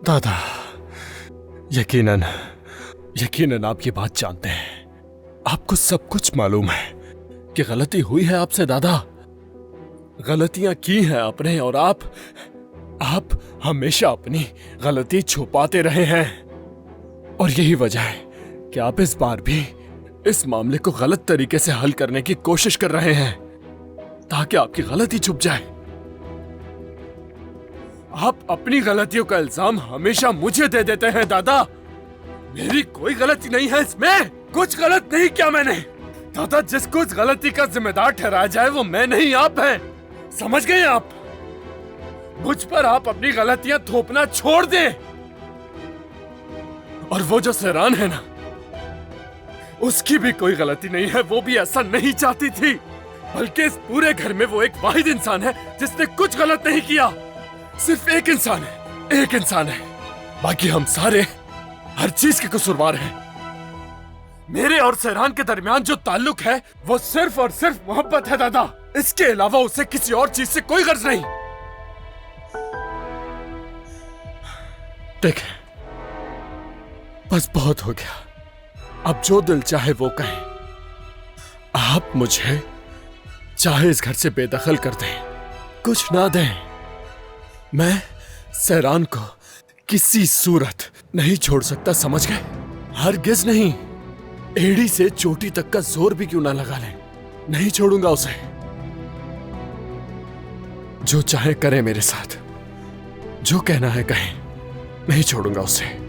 दादा, यकीनन यकीनन आप ये बात जानते हैं। आपको सब कुछ मालूम है कि गलती हुई है आपसे दादा। गलतियां की हैं आपने और आप हमेशा अपनी गलती छुपाते रहे हैं। और यही वजह है कि आप इस बार भी इस मामले को गलत तरीके से हल करने की कोशिश कर रहे हैं ताकि आपकी गलती छुप जाए। आप अपनी गलतियों का इल्जाम हमेशा मुझे दे देते हैं दादा। मेरी कोई गलती नहीं है इसमें। कुछ गलत नहीं किया मैंने दादा। जिसको उस गलती का जिम्मेदार ठहराया जाए वो मैं नहीं आप हैं। समझ गए आप? मुझ पर आप अपनी गलतियां थोपना छोड़ दें। और वो जो सहरान है ना, उसकी भी कोई गलती नहीं है। वो भी ऐसा नहीं चाहती थी, बल्कि इस पूरे घर में वो एक वाहिद इंसान है जिसने कुछ गलत नहीं किया। सिर्फ एक इंसान है, एक इंसान है। बाकी हम सारे हर चीज के कसूरवार हैं। मेरे और सहरान के दरमियान जो ताल्लुक है वो सिर्फ और सिर्फ मोहब्बत है दादा। इसके अलावा उसे किसी और चीज से कोई गर्ज नहीं। देखें, बस बहुत हो गया। अब जो दिल चाहे वो कहें। आप मुझे चाहे इस घर से बेदखल कर दें, कुछ ना दें, मैं सहरान को किसी सूरत नहीं छोड़ सकता। समझ गए? हरगिज नहीं। एड़ी से चोटी तक का जोर भी क्यों ना लगा लें, नहीं छोड़ूंगा उसे। जो चाहे करे मेरे साथ, जो कहना है कहें, नहीं छोड़ूंगा उसे।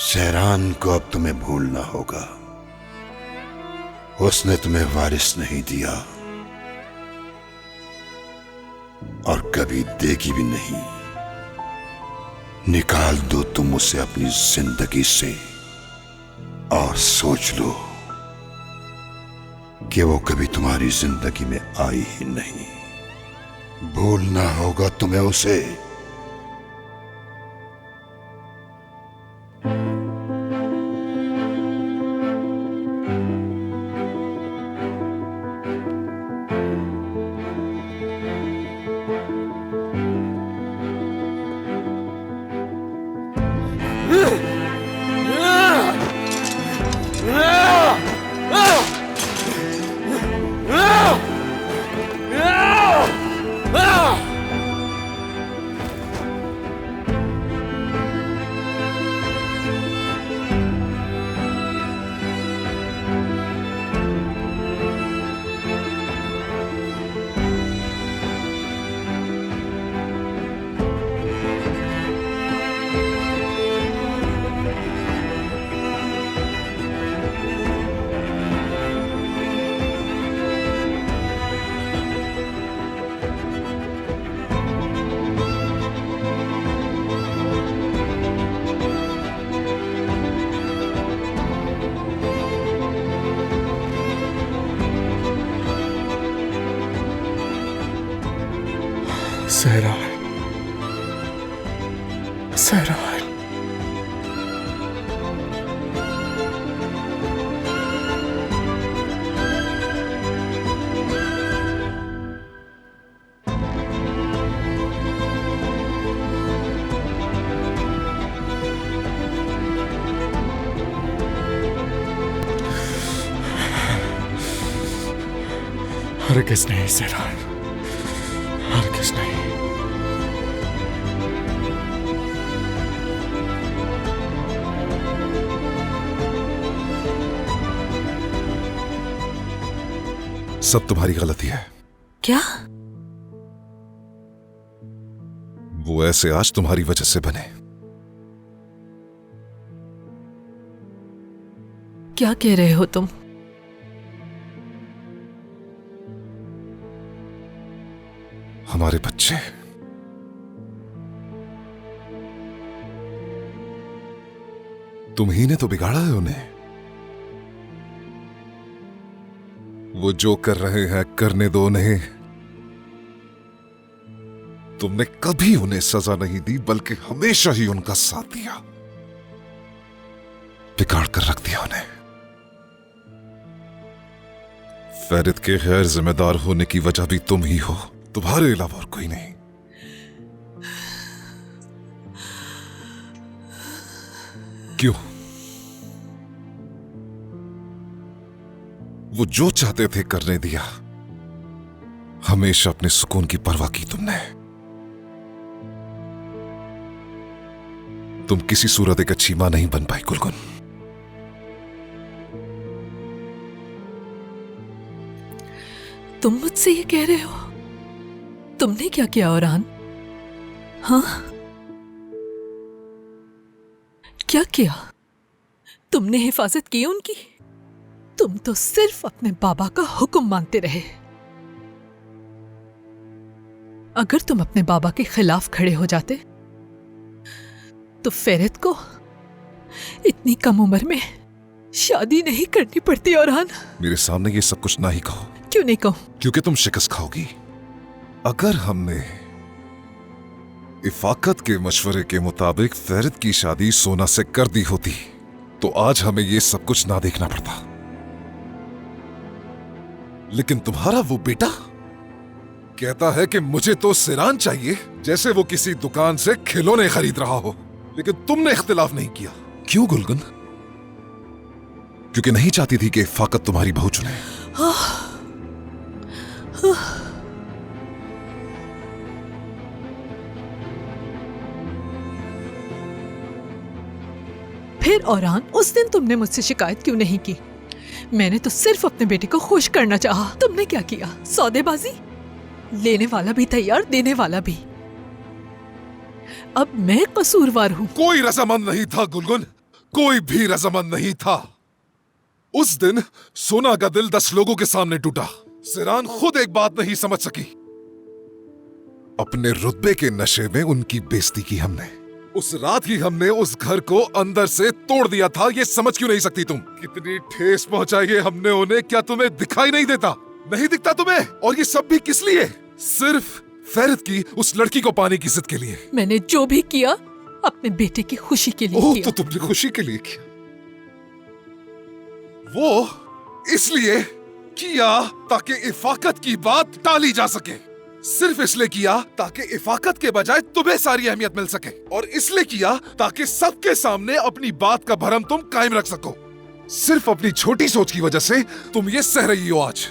सहरान को अब तुम्हें भूलना होगा। उसने तुम्हें वारिस नहीं दिया और कभी देगी भी नहीं। निकाल दो तुम उसे अपनी जिंदगी से और सोच लो कि वो कभी तुम्हारी जिंदगी में आई ही नहीं। भूलना होगा तुम्हें उसे। सहरान, सहरान। हरगिज़ नहीं सहरान, हरगिज़ नहीं। सब तुम्हारी गलती है। क्या? वो ऐसे आज तुम्हारी वजह से बने। क्या कह रहे हो तुम? हमारे बच्चे तुम ही ने तो बिगाड़ा है उन्हें। वो जो कर रहे हैं करने दो उन्हें। तुमने कभी उन्हें सजा नहीं दी, बल्कि हमेशा ही उनका साथ दिया। बिगाड़ कर रख दिया उन्हें। फैरिद के गैर जिम्मेदार होने की वजह भी तुम ही हो, तुम्हारे अलावा और कोई नहीं। क्यों? वो जो चाहते थे करने दिया। हमेशा अपने सुकून की परवाह की तुमने। तुम किसी सूरत एक अच्छी मां नहीं बन पाई गुलगुन। तुम मुझसे ये कह रहे हो? तुमने क्या किया औरान? हाँ, क्या किया? तुमने हिफाजत की उनकी? तुम तो सिर्फ अपने बाबा का हुक्म मानते रहे। अगर तुम अपने बाबा के खिलाफ खड़े हो जाते तो फैरिद को इतनी कम उम्र में शादी नहीं करनी पड़ती। औरान, मेरे सामने ये सब कुछ ना ही कहो। क्यों नहीं कहूं? क्योंकि तुम शिकस्त खाओगी। अगर हमने इफाकत के मशवरे के मुताबिक फैरिद की शादी सोना से कर दी होती तो आज हमें ये सब कुछ ना देखना पड़ता। लेकिन तुम्हारा वो बेटा कहता है कि मुझे तो सिरान चाहिए, जैसे वो किसी दुकान से खिलौने खरीद रहा हो। लेकिन तुमने इख्तिलाफ नहीं किया। क्यों गुलगुन? क्योंकि नहीं चाहती थी कि इफाकत तुम्हारी बहू चुने। फिर औरान, उस दिन तुमने मुझसे शिकायत क्यों नहीं की? मैंने तो सिर्फ अपने बेटे को खुश करना चाहा। तुमने क्या किया? सौदेबाजी। लेने वाला भी तैयार, देने वाला भी। अब मैं कसूरवार हूं। कोई रजामंद नहीं था गुलगुन, कोई भी रजामंद नहीं था। उस दिन सोना का दिल 10 लोगों के सामने टूटा। सिरान खुद एक बात नहीं समझ सकी। अपने रुतबे के नशे में उनकी बेइज्जती की हमने। उस रात ही हमने उस घर को अंदर से तोड़ दिया था। ये समझ क्यों नहीं सकती तुम? कितनी ठेस पहुंचाई है हमने उन्हें। क्या तुम्हें दिखाई नहीं देता? नहीं दिखता तुम्हें? और ये सब भी किस लिए? सिर्फ फैरिद की उस लड़की को पाने की जिद के लिए। मैंने जो भी किया अपने बेटे की खुशी के लिए किया। तो तुमने खुशी के लिए किया। वो इसलिए किया ताकि इफाकत की बात टाली जा सके। सिर्फ इसलिए किया ताकि इफाकत के बजाय तुम्हें सारी अहमियत मिल सके। और इसलिए किया ताकि सबके सामने अपनी बात का भरम तुम कायम रख सको। सिर्फ अपनी छोटी सोच की वजह से तुम ये सह रही हो आज,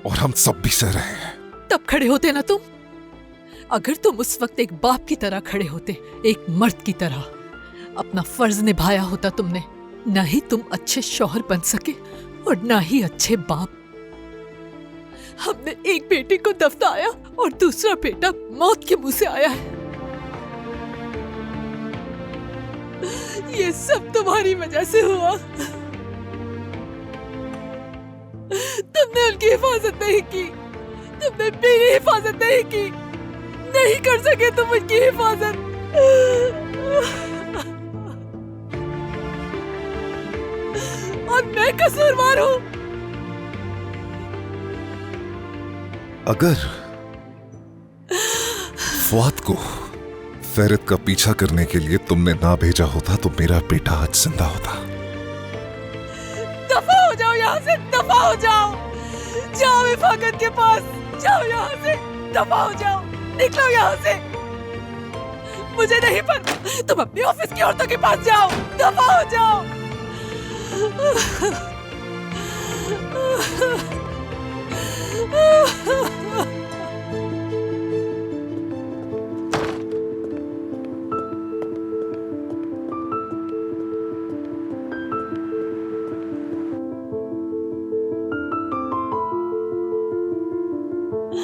और हम सब भी सह रहे हैं। तब खड़े होते ना तुम। अगर तुम उस वक्त एक बाप की तरह खड़े होते, एक मर्द की तरह, अपना फर्ज निभाया होता तुमने, ना ही तुम अच्छे शौहर बन सके और ना ही अच्छे बाप। हमने एक बेटे को दफनाया और दूसरा बेटा मौत के मुंह से आया है। ये सब तुम्हारी वजह से हुआ। तुमने उनकी हिफाजत नहीं की, तुमने मेरी हिफाजत नहीं की। नहीं कर सके तुम उनकी हिफाजत। और मैं कसूरवार हूं। अगर फुआद को फैरिद का पीछा करने के लिए तुमने ना भेजा होता तो मेरा बेटा आज जिंदा होता। दफा हो जाओ यहाँ से, दफा हो जाओ। जाओ इफाकत के पास, जाओ यहाँ से, दफा हो जाओ, निकलो यहाँ से। मुझे नहीं पता। तुम अपने ऑफिस की औरतों के पास जाओ, दफा हो जाओ। सहरान,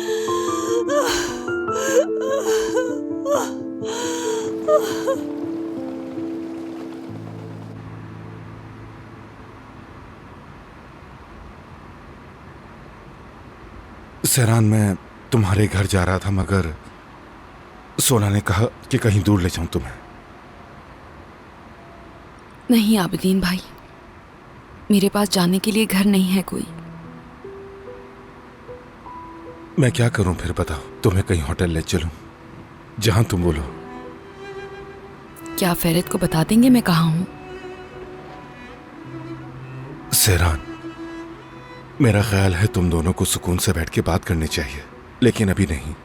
मैं तुम्हारे घर जा रहा था मगर सोना ने कहा कि कहीं दूर ले जाऊं तुम्हें। नहीं आबिदीन भाई, मेरे पास जाने के लिए घर नहीं है कोई। मैं क्या करूं फिर बताओ? तुम्हें कहीं होटल ले चलूं? जहां तुम बोलो। क्या फेरित को बता देंगे मैं कहाँ हूं? सहरान, मेरा ख्याल है तुम दोनों को सुकून से बैठ के बात करनी चाहिए, लेकिन अभी नहीं।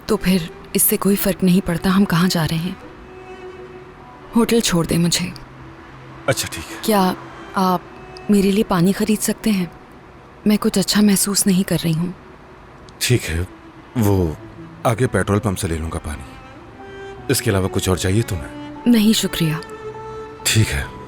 तो फिर इससे कोई फर्क नहीं पड़ता हम कहाँ जा रहे हैं। होटल छोड़ दे मुझे। अच्छा ठीक है। क्या आप मेरे लिए पानी खरीद सकते हैं? मैं कुछ अच्छा महसूस नहीं कर रही हूँ। ठीक है, वो आगे पेट्रोल पंप से ले लूंगा पानी। इसके अलावा कुछ और चाहिए तुम्हें? नहीं शुक्रिया। ठीक है।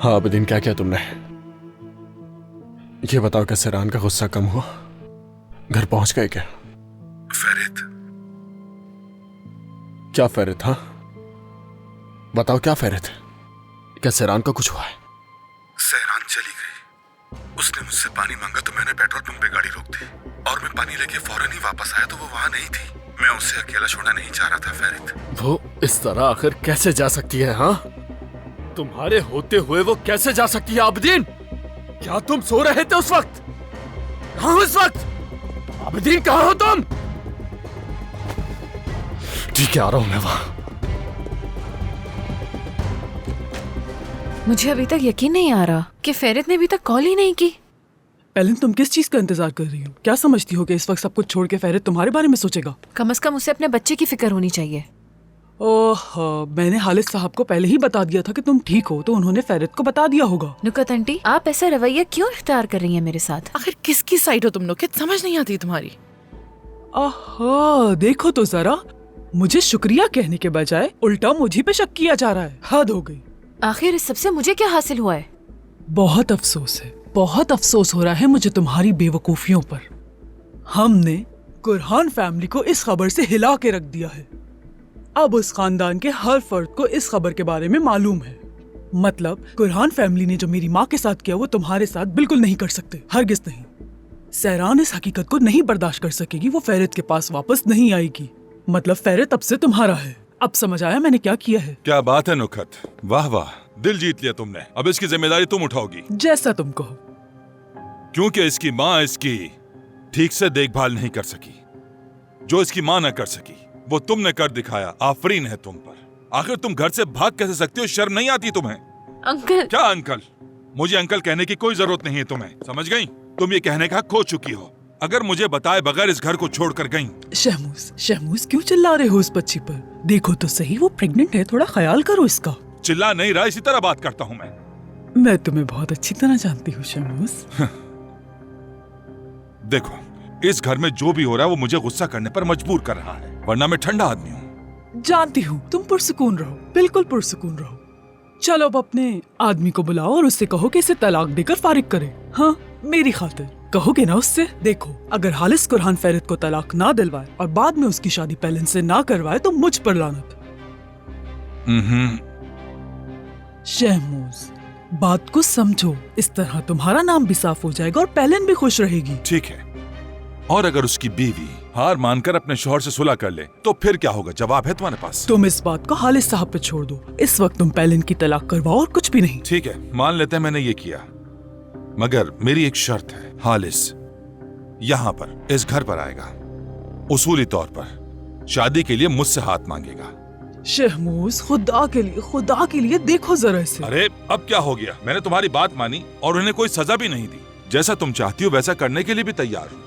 हाँ आबिदीन, क्या किया तुमने? ये बताओ, क्या सहरान का गुस्सा कम हुआ? घर पहुंच गए क्या? फेरित। क्या फेरित? हाँ बताओ, क्या फेरित? क्या सहरान का कुछ हुआ है? सहरान चली गई। उसने मुझसे पानी मांगा तो मैंने पेट्रोल पंप पे गाड़ी रोक दी और मैं पानी लेके फौरन ही वापस आया तो वो वहां नहीं थी। मैं उसे अकेला छोड़ना नहीं चाह रहा था फेरित। वो इस तरह आखिर कैसे जा सकती है? हाँ, तुम्हारे होते हुए वो कैसे जा सकती है आबिदीन? क्या तुम सो रहे थे उस वक्त? कहाँ हो इस वक्त? आबिदीन कहाँ हो तुम? ठीक है, आ रहा हूं मैं वहां। मुझे अभी तक यकीन नहीं आ रहा कि फेरित ने अभी तक कॉल ही नहीं की। एलन, तुम किस चीज का इंतजार कर रही हो? क्या समझती हो कि इस वक्त सब कुछ छोड़ के फेरित तुम्हारे बारे में सोचेगा? कम से कम उसे अपने बच्चे की फिक्र होनी चाहिए। ओह, मैंने हालिद साहब को पहले ही बता दिया था कि तुम ठीक हो, तो उन्होंने फेरित को बता दिया होगा। नुकत आंटी, आप ऐसा रवैया क्यों इख्तियार कर रही हैं मेरे साथ? आखिर किसकी साइड हो तुम लोग? समझ नहीं आती तुम्हारी। आहा, देखो तो जरा, मुझे शुक्रिया कहने के बजाय उल्टा मुझे पे शक किया जा रहा है। हद हो गई। आखिर इस सबसे मुझे क्या हासिल हुआ है? बहुत अफसोस है, बहुत अफसोस हो रहा है मुझे तुम्हारी बेवकूफियों पर। हमने कुरहान फैमिली को इस खबर से हिला के रख दिया है। अब उस खानदान के हर फर्द को इस खबर के बारे में मालूम है। मतलब कुरहान फैमिली ने जो मेरी माँ के साथ किया वो तुम्हारे साथ बिल्कुल नहीं कर सकते, हरगिज नहीं। सहरान इस हकीकत को नहीं बर्दाश्त कर सकेगी, वो फेरित के पास वापस नहीं आएगी। मतलब फेरित अब से तुम्हारा है। अब समझ आया मैंने क्या किया है? क्या बात है नुकत, वाह वाह, दिल जीत लिया तुमने। अब इसकी जिम्मेदारी तुम उठाओगी। जैसा तुम कहो। क्योंकि इसकी माँ इसकी ठीक से देखभाल नहीं कर सकी। जो इसकी माँ न कर सकी वो तुमने कर दिखाया। आफरीन है तुम पर। आखिर तुम घर से भाग कैसे सकती हो? शर्म नहीं आती तुम्हें? अंकल। क्या अंकल? मुझे अंकल कहने की कोई जरूरत नहीं है तुम्हें, समझ गई? तुम ये कहने का खो चुकी हो। अगर मुझे बताए बगैर इस घर को छोड़कर गई। शहमूज क्यों चिल्ला रहे हो उस बच्ची पर? देखो तो सही, वो प्रेग्नेंट है, थोड़ा ख्याल करो इसका। चिल्ला नहीं रहा, इसी तरह बात करता हूँ मैं। मैं तुम्हें बहुत अच्छी तरह जानती हूँ शहमूज। देखो, इस घर में जो भी हो रहा है वो मुझे गुस्सा करने पर मजबूर कर रहा है, वरना मैं ठंडा आदमी हूँ। जानती हूँ, तुम पुरसुकून रहो, बिल्कुल पुरसुकून रहो। चलो अब अपने आदमी को बुलाओ और उससे कहो कि इसे तलाक देकर फारिग करे। हाँ, मेरी खातिर कहोगे ना उससे? देखो, अगर हालिस कुरहान फेरित को तलाक ना दिलवाए और बाद में उसकी शादी पेलिन से ना करवाए तो मुझ पर लानत। शहमूज, बात को समझो, इस तरह तुम्हारा नाम भी साफ हो जाएगा और पेलिन भी खुश रहेगी। ठीक है, और अगर उसकी बीवी हार मानकर अपने शौहर से सुलह कर ले तो फिर क्या होगा? जवाब है तुम्हारे पास? तुम इस बात को हालिस साहब पे छोड़ दो। इस वक्त तुम पेलिन की तलाक करवाओ और कुछ भी नहीं। ठीक है, मान लेते हैं मैंने ये किया, मगर मेरी एक शर्त है। हालिस यहाँ पर, इस घर पर आएगा, उसूली तौर पर शादी के लिए मुझसे हाथ मांगेगा। शहमूज, खुदा के लिए देखो जरा इसे। अरे अब क्या हो गया? मैंने तुम्हारी बात मानी और उन्हें कोई सजा भी नहीं दी। जैसा तुम चाहती हो वैसा करने के लिए भी तैयार हूँ।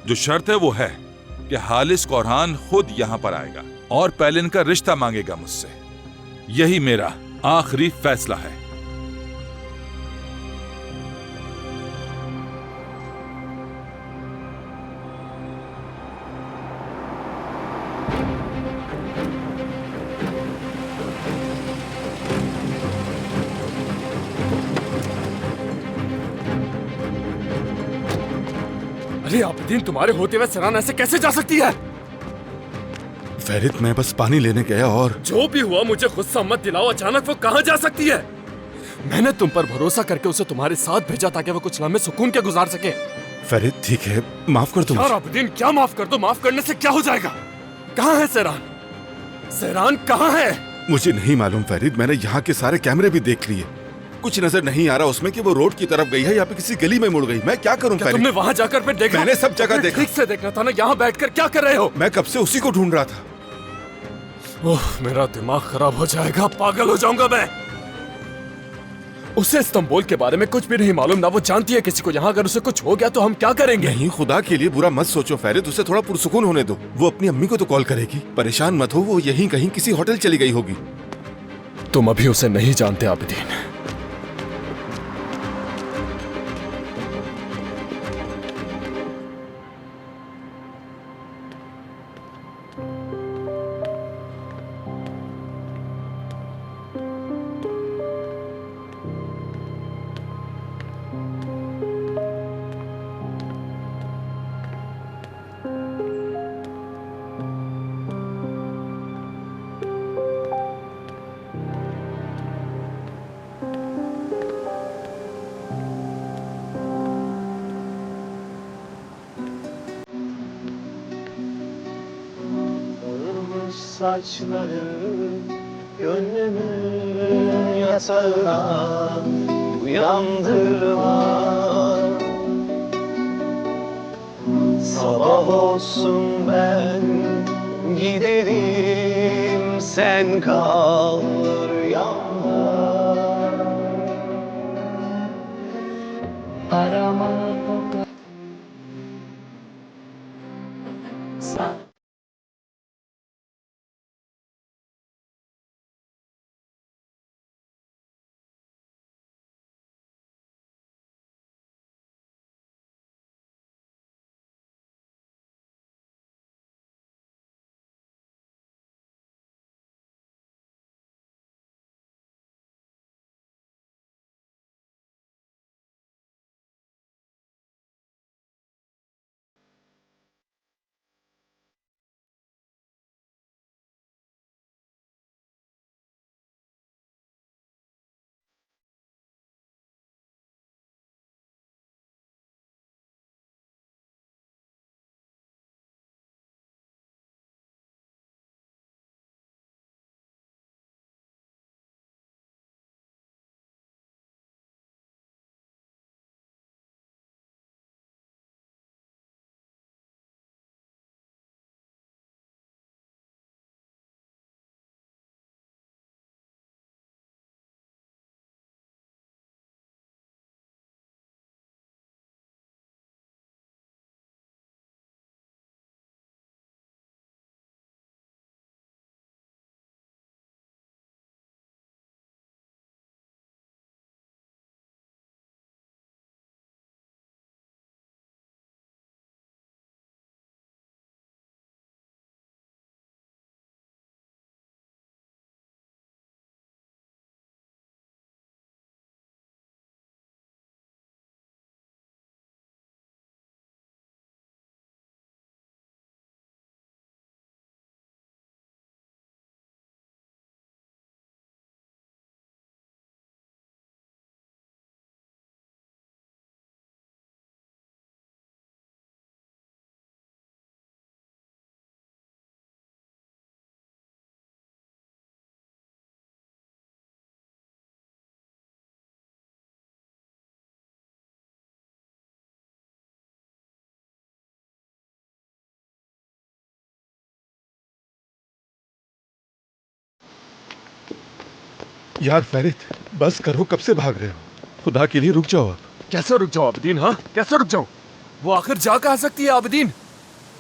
जो शर्त है वो है कि हालिस कुरहान खुद यहाँ पर आएगा और पेलिन का रिश्ता मांगेगा मुझसे। यही मेरा आखिरी फैसला है। अरे आबिदीन, तुम्हारे होते हुए सरान ऐसे कैसे जा सकती है? फेरित, मैं बस पानी लेने गया और जो भी हुआ मुझे गुस्सा मत दिलाओ। अचानक वो कहाँ जा सकती है? मैंने तुम पर भरोसा करके उसे तुम्हारे साथ भेजा ताकि वो कुछ लम्हे सुकून के गुजार सके। फेरित ठीक है, माफ कर दो। यार आबिदीन, क्या माफ कर दो? माफ करने से क्या हो जाएगा? कहाँ है सहरान? सहरान कहाँ है? मुझे नहीं मालूम फेरित, मैंने यहाँ के सारे कैमरे भी देख लिए। कुछ नजर नहीं आ रहा उसमें कि वो रोड की तरफ गई है या फिर किसी गली में मुड़ गई। मैं क्या करूं? तुमने वहां जाकर फिर देखा? मैंने सब जगह देखा। ठीक से देखना था ना, यहाँ बैठकर क्या कर रहे हो? मैं कब से उसी को ढूंढ रहा था। ओह, मेरा दिमाग खराब हो जाएगा, पागल हो जाऊंगा मैं। उसे इस्तांबुल के बारे में कुछ भी नहीं मालूम, ना वो जानती है किसी को। यहाँ अगर उसे कुछ हो गया तो हम क्या करेंगे? नहीं, खुदा के लिए बुरा मत सोचो फेरित, उसे थोड़ा पुरसुकून होने दो। वो अपनी अम्मी को तो कॉल करेगी। परेशान मत हो, वो यहीं कहीं किसी होटल चली गई होगी। तुम अभी उसे नहीं जानते Abidin. Saçların gönlümün yatağına uyandırma. Sabah olsun ben giderim, sen kal rüyamda. Arama यार फेरित, बस करो, कब से भाग रहे हो? खुदा के लिए रुक जाओ अब। कैसे रुक जाओ आबिदीन? हाँ, कैसे रुक जाऊं? वो आखिर जा कहाँ सकती है आबिदीन?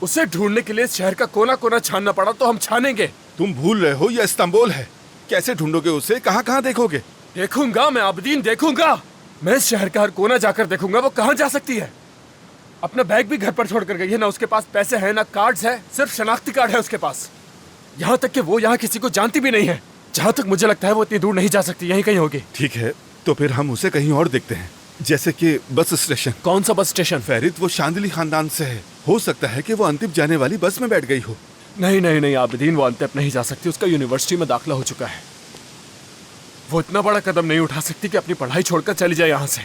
उसे ढूंढने के लिए शहर का कोना कोना छानना पड़ा तो हम छानेंगे। तुम भूल रहे हो, यह इस्तांबुल है। कैसे ढूंढोगे उसे? कहाँ कहाँ देखोगे? देखूंगा मैं आबिदीन, देखूंगा। मैं इस शहर का हर कोना जाकर देखूंगा वो कहाँ जा सकती है। अपना बैग भी घर पर छोड़कर गई है। ना उसके पास पैसे हैं, ना कार्ड्स है, सिर्फ शनाख्ती कार्ड है उसके पास। यहाँ तक कि वो यहाँ किसी को जानती भी नहीं है। जहाँ तक मुझे लगता है वो इतनी दूर नहीं जा सकती, यहीं कहीं होगी। ठीक है, तो फिर हम उसे कहीं और देखते हैं, जैसे कि बस स्टेशन। कौन सा बस स्टेशन? फेरित, वो शांदिली खानदान से है। हो सकता है कि वो अंतिम जाने वाली बस में बैठ गई हो। नहीं नहीं नहीं आबिदीन, वो अंतिम नहीं जा सकती। उसका यूनिवर्सिटी में दाखिला हो चुका है। वो इतना बड़ा कदम नहीं उठा सकती कि अपनी पढ़ाई छोड़कर चली जाए यहाँ से।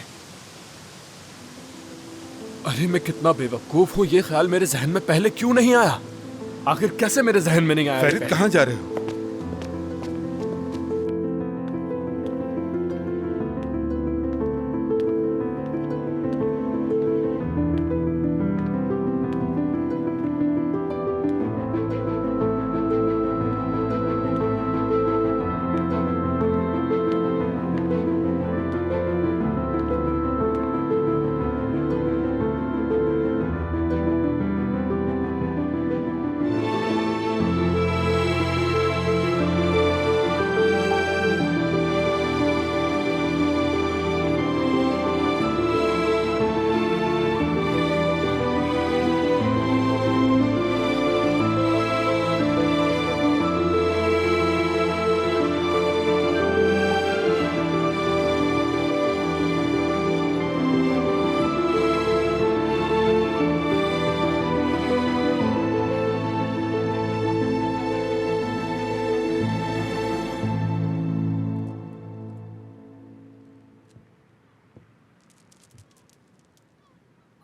अरे मैं कितना बेवकूफ हूँ, ये ख्याल मेरे जहन में पहले क्यों नहीं आया? आखिर कैसे मेरे जहन में नहीं आया? फेरित, कहाँ जा रहे हो?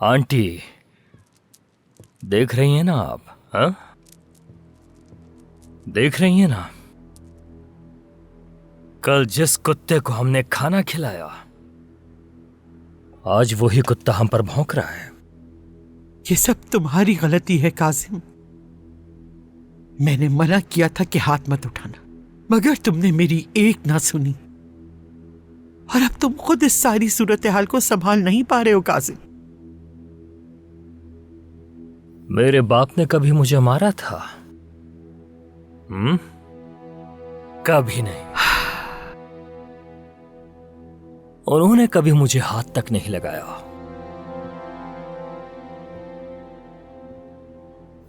आंटी, देख रही हैं ना आप? हाँ, देख रही हैं ना? कल जिस कुत्ते को हमने खाना खिलाया, आज वही कुत्ता हम पर भौंक रहा है। ये सब तुम्हारी गलती है काजिम। मैंने मना किया था कि हाथ मत उठाना, मगर तुमने मेरी एक ना सुनी, और अब तुम खुद इस सारी सूरत हाल को संभाल नहीं पा रहे हो काजिम। मेरे बाप ने कभी मुझे मारा था? कभी नहीं। उन्होंने कभी मुझे हाथ तक नहीं लगाया।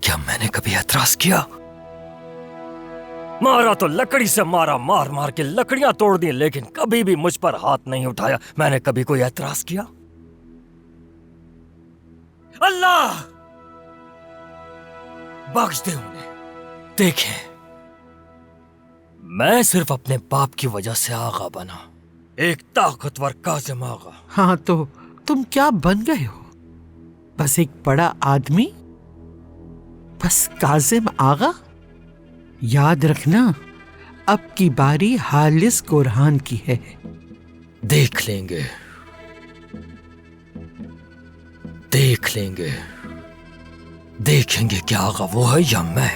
क्या मैंने कभी ऐतराज किया? मारा तो लकड़ी से मारा, मार मार के लकड़ियां तोड़ दी, लेकिन कभी भी मुझ पर हाथ नहीं उठाया। मैंने कभी कोई ऐतराज किया? अल्लाह बख्श दे उन्हें। देखें, मैं सिर्फ अपने बाप की वजह से आगा बना, एक ताकतवर काजिम आगा। हाँ, तो तुम क्या बन गए हो? बस एक बड़ा आदमी? बस काजिम आगा? याद रखना, अब की बारी हालिस कुरहान की है। देख लेंगे, देख लेंगे, देखेंगे क्या आगा वो है या मैं।